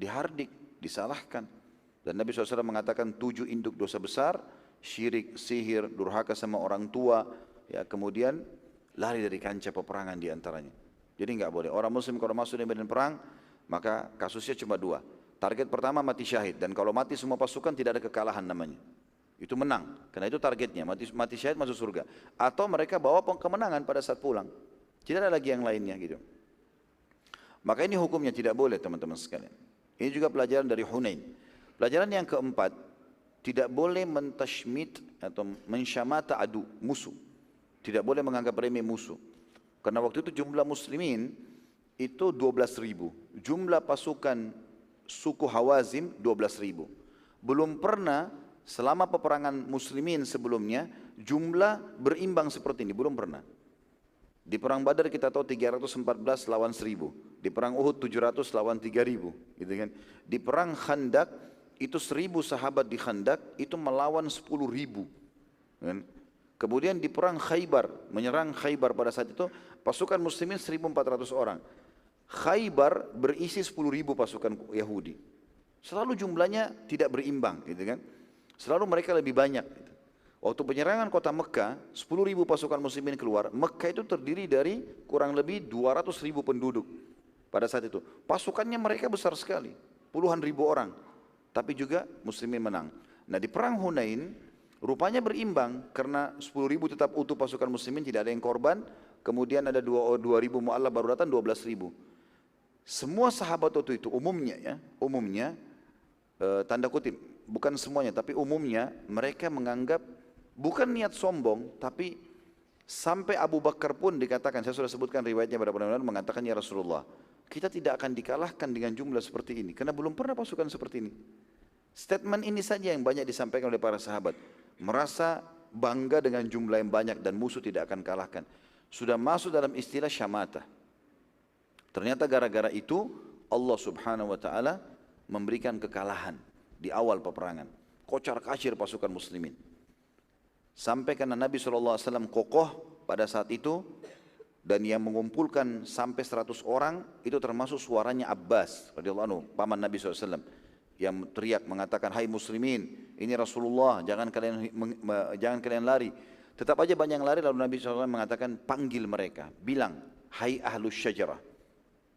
dihardik, disalahkan. Dan Nabi SAW mengatakan 7 induk dosa besar, syirik, sihir, durhaka sama orang tua, ya, kemudian lari dari kancah peperangan diantaranya. Jadi nggak boleh. Orang muslim kalau masuk di medan perang, maka kasusnya cuma 2. Target pertama mati syahid, dan kalau mati semua pasukan tidak ada kekalahan namanya. Itu menang, karena itu targetnya, mati syahid masuk surga. Atau mereka bawa kemenangan pada saat pulang. Tidak ada lagi yang lainnya gitu. Maka ini hukumnya tidak boleh teman-teman sekalian. Ini juga pelajaran dari Hunain. Pelajaran yang keempat, tidak boleh mentashmit atau mensyamata adu, musuh. Tidak boleh menganggap remeh musuh. Karena waktu itu jumlah muslimin itu 12.000. Jumlah pasukan suku Hawazim 12.000. Belum pernah selama peperangan muslimin sebelumnya jumlah berimbang seperti ini, belum pernah. Di perang Badar kita tahu 314 lawan 1000. Di perang Uhud 700 lawan 3000, gitu kan. Di perang Khandak itu 1000 sahabat di Khandak itu melawan 10.000. Kan? Kemudian di perang Khaybar, menyerang Khaybar pada saat itu pasukan muslimin 1.400 orang. Khaybar berisi 10.000 pasukan Yahudi. Selalu jumlahnya tidak berimbang, gitu kan. Selalu mereka lebih banyak. Gitu. Waktu penyerangan kota Mekah, 10.000 pasukan muslimin keluar. Mekah itu terdiri dari kurang lebih 200.000 penduduk pada saat itu. Pasukannya mereka besar sekali, puluhan ribu orang. Tapi juga muslimin menang. Nah di perang Hunain, rupanya berimbang. Karena 10.000 tetap utuh pasukan muslimin, tidak ada yang korban. Kemudian ada 2.000 mu'allaf baru datang 12.000. Semua sahabat waktu itu umumnya ya, tanda kutip, bukan semuanya, tapi umumnya mereka menganggap bukan niat sombong, tapi sampai Abu Bakar pun dikatakan, saya sudah sebutkan riwayatnya pada benar-benar mengatakan, ya Rasulullah, kita tidak akan dikalahkan dengan jumlah seperti ini, karena belum pernah pasukan seperti ini. Statement ini saja yang banyak disampaikan oleh para sahabat, merasa bangga dengan jumlah yang banyak dan musuh tidak akan kalahkan. Sudah masuk dalam istilah syamata. Ternyata gara-gara itu Allah subhanahu wa ta'ala memberikan kekalahan di awal peperangan. Kocar-kacir pasukan muslimin. Sampai karena Nabi SAW kokoh pada saat itu, dan yang mengumpulkan sampai 100 orang, itu termasuk suaranya Abbas radhiyallahu anhu, paman Nabi SAW, yang teriak mengatakan, hai muslimin, ini Rasulullah, jangan kalian lari. Tetap aja banyak yang lari, lalu Nabi SAW mengatakan, panggil mereka, bilang, hai ahlus syajarah,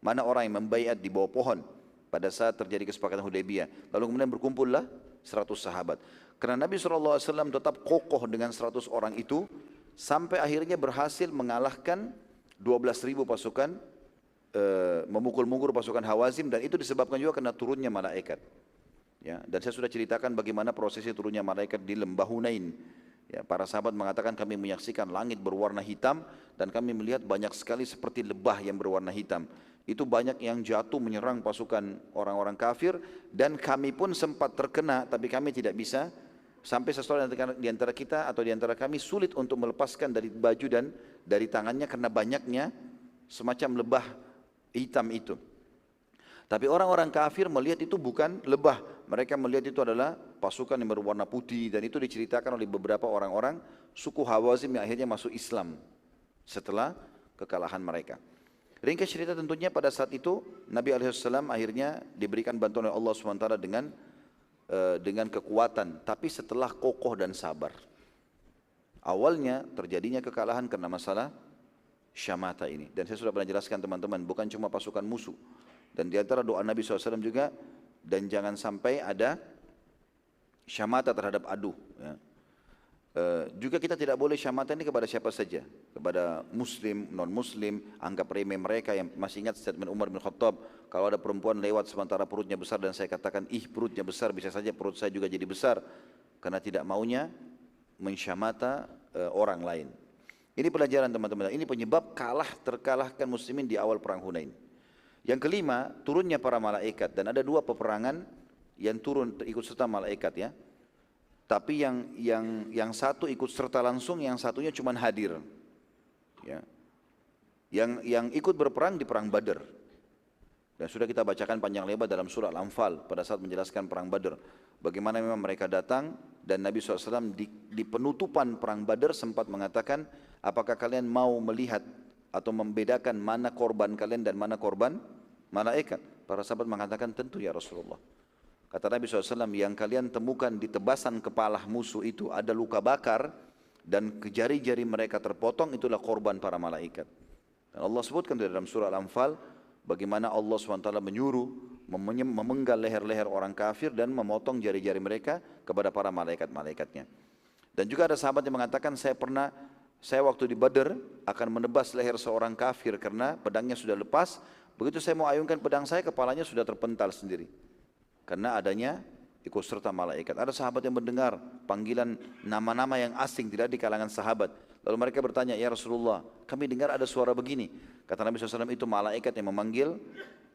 mana orang yang membaiat di bawah pohon pada saat terjadi kesepakatan Hudaybiyah. Lalu kemudian berkumpullah 100 sahabat. Karena Nabi SAW tetap kokoh dengan 100 orang itu, sampai akhirnya berhasil mengalahkan 12.000 pasukan, memukul mundur pasukan Hawazim, dan itu disebabkan juga karena turunnya malaikat. Ya, dan saya sudah ceritakan bagaimana prosesnya turunnya malaikat di lembah Hunain. Ya, para sahabat mengatakan kami menyaksikan langit berwarna hitam dan kami melihat banyak sekali seperti lebah yang berwarna hitam. Itu banyak yang jatuh menyerang pasukan orang-orang kafir, dan kami pun sempat terkena, tapi kami tidak bisa. Sampai seseorang di antara kita atau di antara kami sulit untuk melepaskan dari baju dan dari tangannya karena banyaknya semacam lebah hitam itu. Tapi orang-orang kafir melihat itu bukan lebah, mereka melihat itu adalah pasukan yang berwarna putih, dan itu diceritakan oleh beberapa orang-orang suku Hawazim yang akhirnya masuk Islam setelah kekalahan mereka. Ringkas cerita tentunya pada saat itu Nabi SAW akhirnya diberikan bantuan oleh Allah SWT dengan kekuatan, tapi setelah kokoh dan sabar. Awalnya terjadinya kekalahan karena masalah syamata ini, dan saya sudah pernah jelaskan teman-teman, bukan cuma pasukan musuh. Dan di antara doa Nabi SAW juga, dan jangan sampai ada syamata terhadap adu. Ya. Juga kita tidak boleh syamata ini kepada siapa saja, kepada muslim, non muslim, anggap remeh mereka. Yang masih ingat statement Umar bin Khattab, kalau ada perempuan lewat sementara perutnya besar dan saya katakan ih perutnya besar, bisa saja perut saya juga jadi besar, karena tidak maunya mensyamata orang lain. Ini pelajaran teman-teman, ini penyebab terkalahkan muslimin di awal perang Hunain. Yang kelima, turunnya para malaikat, dan ada 2 peperangan yang turun ikut serta malaikat ya. Tapi yang satu ikut serta langsung, yang satunya cuma hadir. Ya. Yang ikut berperang di perang Badar. Dan sudah kita bacakan panjang lebar dalam surah Al-Anfal pada saat menjelaskan perang Badar. Bagaimana memang mereka datang, dan Nabi SAW di penutupan perang Badar sempat mengatakan, apakah kalian mau melihat atau membedakan mana korban kalian dan mana korban malaikat? Para sahabat mengatakan, tentu ya Rasulullah. Kata Nabi SAW, yang kalian temukan di tebasan kepala musuh itu ada luka bakar dan jari-jari mereka terpotong, itulah korban para malaikat. Dan Allah sebutkan di dalam surah Al-Anfal, bagaimana Allah SWT menyuruh memenggal leher-leher orang kafir dan memotong jari-jari mereka kepada para malaikat-malaikatnya. Dan juga ada sahabat yang mengatakan, saya waktu di Badr akan menebas leher seorang kafir karena pedangnya sudah lepas. Begitu saya mau ayunkan pedang saya, kepalanya sudah terpental sendiri. Karena adanya ikut serta malaikat. Ada sahabat yang mendengar panggilan nama-nama yang asing tidak di kalangan sahabat. Lalu mereka bertanya, ya Rasulullah, kami dengar ada suara begini. Kata Nabi SAW, itu malaikat yang memanggil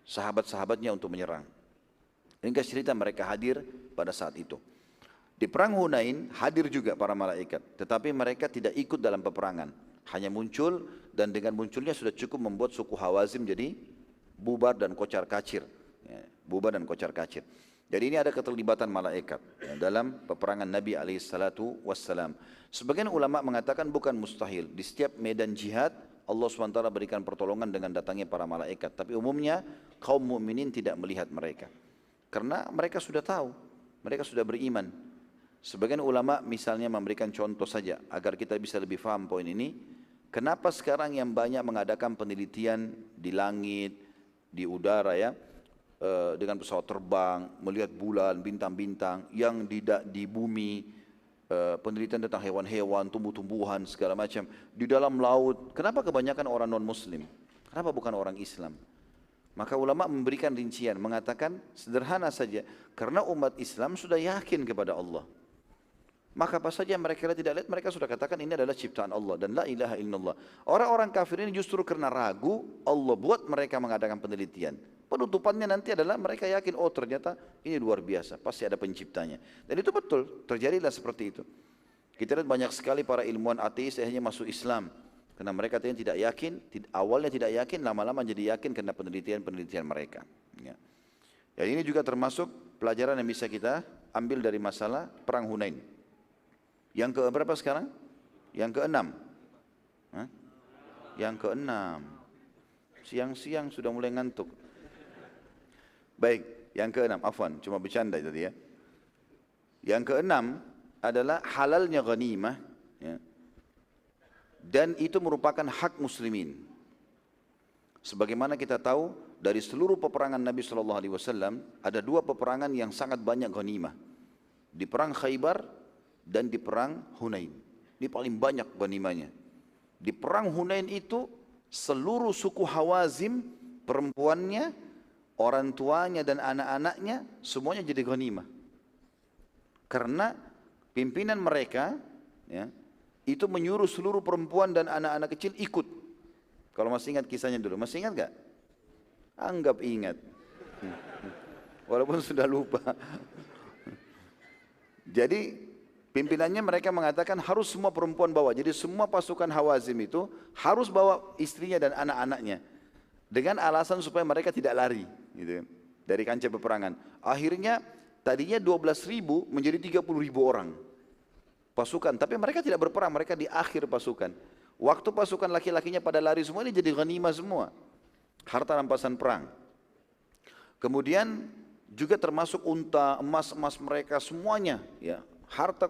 sahabat-sahabatnya untuk menyerang. Ringkas cerita, mereka hadir pada saat itu. Di perang Hunain hadir juga para malaikat, tetapi mereka tidak ikut dalam peperangan. Hanya muncul, dan dengan munculnya sudah cukup membuat suku Hawazim jadi bubar dan kocar kacir. Bubar dan kocar kacir. Jadi ini ada keterlibatan malaikat dalam peperangan Nabi SAW. Sebagian ulama mengatakan bukan mustahil. Di setiap medan jihad Allah SWT berikan pertolongan dengan datangnya para malaikat. Tapi umumnya kaum mukminin tidak melihat mereka. Karena mereka sudah tahu, mereka sudah beriman. Sebagian ulama misalnya memberikan contoh saja agar kita bisa lebih paham poin ini. Kenapa sekarang yang banyak mengadakan penelitian di langit, di udara ya, dengan pesawat terbang, melihat bulan, bintang-bintang, yang di bumi, penelitian tentang hewan-hewan, tumbuh-tumbuhan, segala macam, di dalam laut. Kenapa kebanyakan orang non-muslim? Kenapa bukan orang Islam? Maka ulama memberikan rincian, mengatakan sederhana saja, karena umat Islam sudah yakin kepada Allah. Maka apa saja mereka tidak lihat, mereka sudah katakan ini adalah ciptaan Allah dan la ilaha illallah. Orang-orang kafir ini justru karena ragu, Allah buat mereka mengadakan penelitian. Penutupannya nanti adalah mereka yakin, oh ternyata ini luar biasa, pasti ada penciptanya. Dan itu betul, terjadilah seperti itu. Kita lihat banyak sekali para ilmuwan ateis akhirnya masuk Islam. Karena mereka tidak yakin, awalnya tidak yakin, lama-lama jadi yakin karena penelitian-penelitian mereka. Ya. Dan ini juga termasuk pelajaran yang bisa kita ambil dari masalah perang Hunain. Yang ke berapa sekarang? Yang ke-6. Yang ke-6. Siang-siang sudah mulai ngantuk. Baik, yang ke-6, afwan, cuma bercanda tadi ya. Yang ke-6 adalah halalnya ghanimah, ya. Dan itu merupakan hak muslimin. Sebagaimana kita tahu dari seluruh peperangan Nabi SAW, ada 2 peperangan yang sangat banyak ghanimah. Di perang Khaybar dan di perang Hunain. Ini paling banyak ghanimahnya. Di perang Hunain itu seluruh suku Hawazim, perempuannya, orang tuanya dan anak-anaknya semuanya jadi ghanimah. Karena pimpinan mereka ya, itu menyuruh seluruh perempuan dan anak-anak kecil ikut. Kalau masih ingat kisahnya dulu, masih ingat gak? Anggap ingat. Walaupun sudah lupa. Jadi pimpinannya mereka mengatakan harus semua perempuan bawa. Jadi semua pasukan Hawazim itu harus bawa istrinya dan anak-anaknya. Dengan alasan supaya mereka tidak lari gitu, dari kancah peperangan. Akhirnya tadinya 12.000 menjadi 30.000 orang pasukan. Tapi mereka tidak berperang, mereka di akhir pasukan. Waktu pasukan laki-lakinya pada lari semua, ini jadi ghanimah semua. Harta rampasan perang. Kemudian juga termasuk unta, emas-emas mereka semuanya. Ya, harta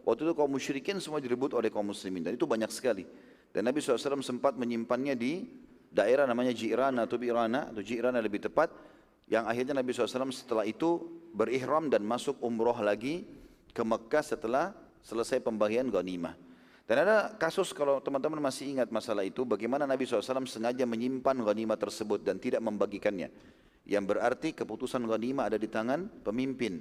waktu itu kaum musyrikin semua direbut oleh kaum muslimin. Dan itu banyak sekali. Dan Nabi SAW sempat menyimpannya di daerah namanya Ji'rana atau Birana, atau Ji'rana lebih tepat, yang akhirnya Nabi SAW setelah itu berihram dan masuk umroh lagi ke Mekah setelah selesai pembagian ghanimah. Dan ada kasus, kalau teman-teman masih ingat masalah itu, bagaimana Nabi SAW sengaja menyimpan ghanimah tersebut dan tidak membagikannya. Yang berarti keputusan ghanimah ada di tangan pemimpin.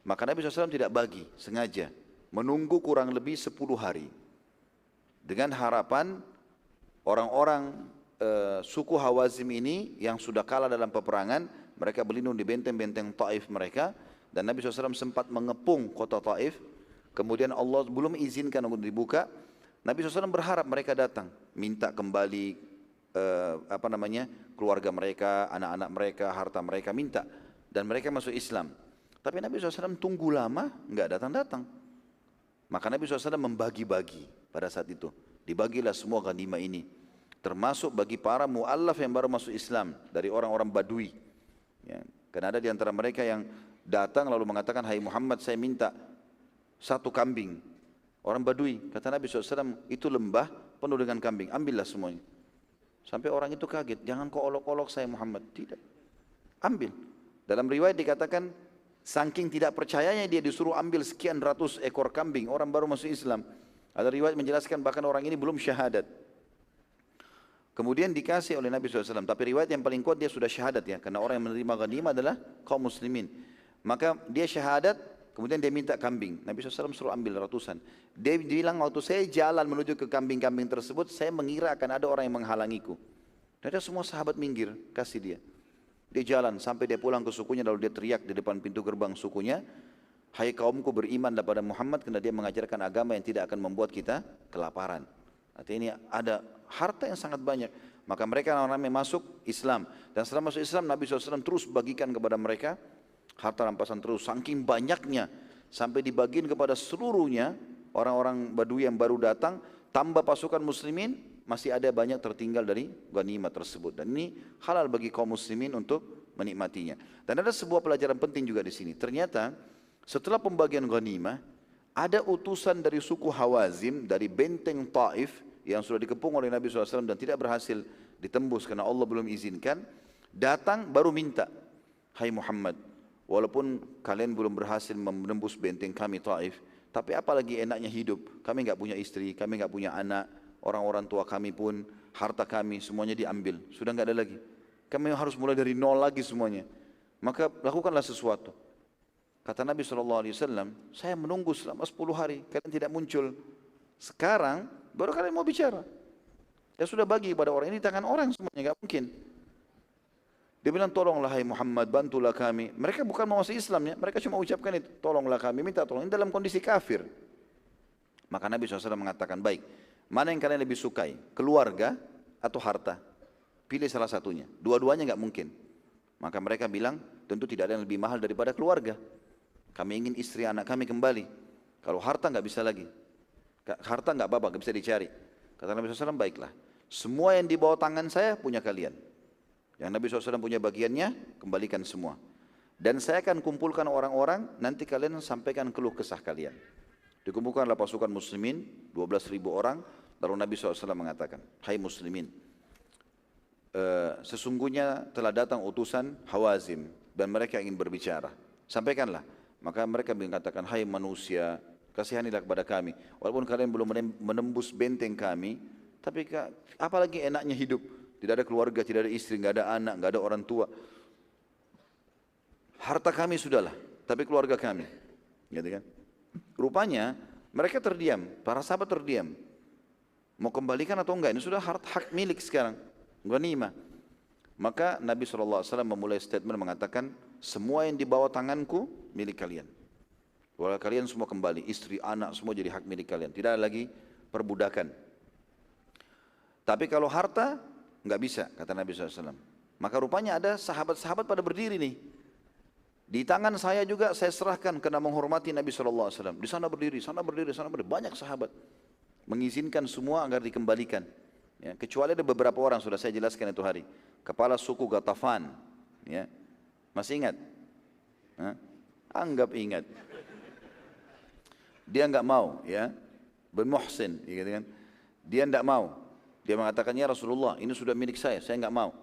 Maka Nabi SAW tidak bagi, sengaja menunggu kurang lebih 10 hari. Dengan harapan orang-orang suku Hawazim ini yang sudah kalah dalam peperangan, mereka berlindung di benteng-benteng Taif mereka, dan Nabi SAW sempat mengepung kota Taif. Kemudian Allah belum izinkan untuk dibuka. Nabi SAW berharap mereka datang, minta kembali keluarga mereka, anak-anak mereka, harta mereka, minta, dan mereka masuk Islam. Tapi Nabi SAW tunggu lama, enggak datang-datang. Maka Nabi SAW membagi-bagi pada saat itu. Dibagilah semua ghanimah ini, termasuk bagi para mu'allaf yang baru masuk Islam dari orang-orang Badui. Karena ada di antara mereka yang datang lalu mengatakan, hai Muhammad, saya minta 1 kambing. Orang Badui, kata Nabi SAW, itu lembah penuh dengan kambing, ambillah semuanya. Sampai orang itu kaget, jangan kau olok-olok saya Muhammad. Tidak, ambil. Dalam riwayat dikatakan, saking tidak percayanya dia disuruh ambil sekian ratus ekor kambing, orang baru masuk Islam. Ada riwayat menjelaskan bahkan orang ini belum syahadat. Kemudian dikasih oleh Nabi SAW. Tapi riwayat yang paling kuat dia sudah syahadat ya. Karena orang yang menerima ghanimah adalah kaum muslimin. Maka dia syahadat, kemudian dia minta kambing. Nabi SAW suruh ambil ratusan. Dia bilang waktu saya jalan menuju ke kambing-kambing tersebut, saya mengira akan ada orang yang menghalangiku. Dan ada semua sahabat minggir, kasih dia. Dia jalan sampai dia pulang ke sukunya, lalu dia teriak di depan pintu gerbang sukunya, hai kaumku, berimanlah pada Muhammad, karena dia mengajarkan agama yang tidak akan membuat kita kelaparan. Artinya ini ada harta yang sangat banyak. Maka mereka orang-orang yang masuk Islam. Dan setelah masuk Islam, Nabi SAW terus bagikan kepada mereka harta rampasan terus. Saking banyaknya, sampai dibagiin kepada seluruhnya orang-orang Badui yang baru datang, tambah pasukan muslimin, masih ada banyak tertinggal dari ghanimah tersebut. Dan ini halal bagi kaum muslimin untuk menikmatinya. Dan ada sebuah pelajaran penting juga di sini. Ternyata setelah pembagian ghanimah, ada utusan dari suku Hawazim, dari benteng Taif, yang sudah dikepung oleh Nabi SAW dan tidak berhasil ditembus karena Allah belum izinkan, datang baru minta, hai Muhammad, walaupun kalian belum berhasil menembus benteng kami Taif, tapi apalagi enaknya hidup, kami enggak punya istri, kami enggak punya anak, orang-orang tua kami pun, harta kami semuanya diambil, sudah enggak ada lagi, kami harus mulai dari nol lagi semuanya, maka lakukanlah sesuatu. Kata Nabi SAW, saya menunggu selama 10 hari, kalian tidak muncul, sekarang baru kalian mau bicara. Ya sudah bagi pada orang, ini tangan orang semuanya, enggak mungkin. Dia bilang, tolonglah hai Muhammad, bantulah kami. Mereka bukan mau masuk Islam ya, mereka cuma ucapkan itu, tolonglah kami, minta tolong. Ini dalam kondisi kafir. Maka Nabi SAW mengatakan, baik, mana yang kalian lebih sukai, keluarga atau harta? Pilih salah satunya, dua-duanya enggak mungkin. Maka mereka bilang, tentu tidak ada yang lebih mahal daripada keluarga. Kami ingin istri anak kami kembali. Kalau harta enggak bisa lagi. Harta enggak apa-apa, enggak bisa dicari. Kata Nabi SAW, baiklah, semua yang di bawah tangan saya punya kalian. Yang Nabi SAW punya bagiannya, kembalikan semua. Dan saya akan kumpulkan orang-orang, nanti kalian sampaikan keluh kesah kalian. Dikumpulkanlah pasukan muslimin, 12.000 orang, lalu Nabi SAW mengatakan, hai muslimin, sesungguhnya telah datang utusan Hawazim, dan mereka ingin berbicara. Sampaikanlah. Maka mereka mengatakan, hai manusia, kasihanilah kepada kami. Walaupun kalian belum menembus benteng kami, tapi apalagi enaknya hidup. Tidak ada keluarga, tidak ada istri, nggak ada anak, nggak ada orang tua. Harta kami sudahlah, tapi keluarga kami. Gitu kan? Rupanya mereka terdiam, para sahabat terdiam. Mau kembalikan atau enggak? Ini sudah hak milik sekarang, ghanimah. Maka Nabi SAW memulai statement mengatakan, semua yang di bawah tanganku milik kalian. Walau kalian semua kembali, istri, anak, semua jadi hak milik kalian. Tidak ada lagi perbudakan. Tapi kalau harta, enggak bisa, kata Nabi SAW. Maka rupanya ada sahabat-sahabat pada berdiri nih. Di tangan saya juga saya serahkan karena menghormati Nabi SAW. Di sana berdiri, sana berdiri, sana berdiri. Banyak sahabat mengizinkan semua agar dikembalikan. Ya, kecuali ada beberapa orang, sudah saya jelaskan itu hari. Kepala suku Ghatafan. Ya, masih ingat? Anggap ingat. Dia enggak mau, ya, bin Muhsin, gitu kan? Dia enggak mau. Dia mengatakan, ya Rasulullah, ini sudah milik saya enggak mau.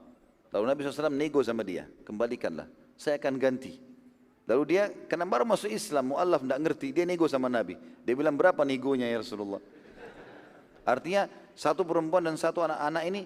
Lalu Nabi SAW nego sama dia, kembalikanlah, saya akan ganti. Lalu dia, karena baru masuk Islam, mu'allaf enggak ngerti, dia nego sama Nabi. Dia bilang, berapa negonya ya Rasulullah? Artinya, satu perempuan dan satu anak-anak ini